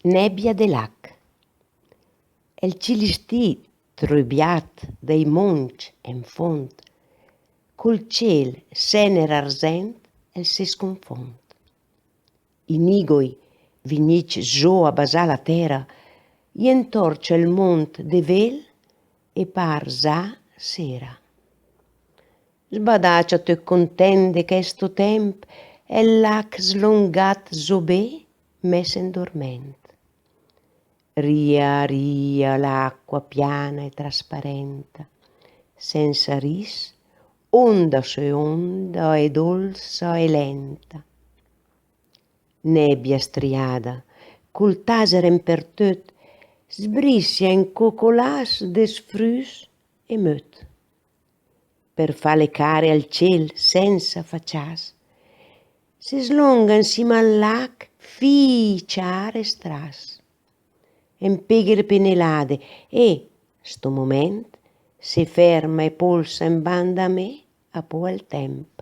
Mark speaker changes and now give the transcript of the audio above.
Speaker 1: Nebbia de lac. El cilistì trubiat dei monts en font, col ciel sener arsent el se sconfont. I nigoi, vignic zo a basar la terra, i entorcia il mont de vel e par sa sera. Sbadacia te content de questo temp, el lac slongat zo be, mes en dorment. Ria, ria l'acqua piana e trasparenta, senza ris, onda su onda e dolça e lenta. Nebbia striada, col taseren per tot, sbriscia in cocolas des frus e möt. Per fa le care al ciel senza faccias, se slonga in cima al lac fi ciar e stras. Empeghe penelade e, sto moment, se ferma e polsa in banda a me a po' al temp.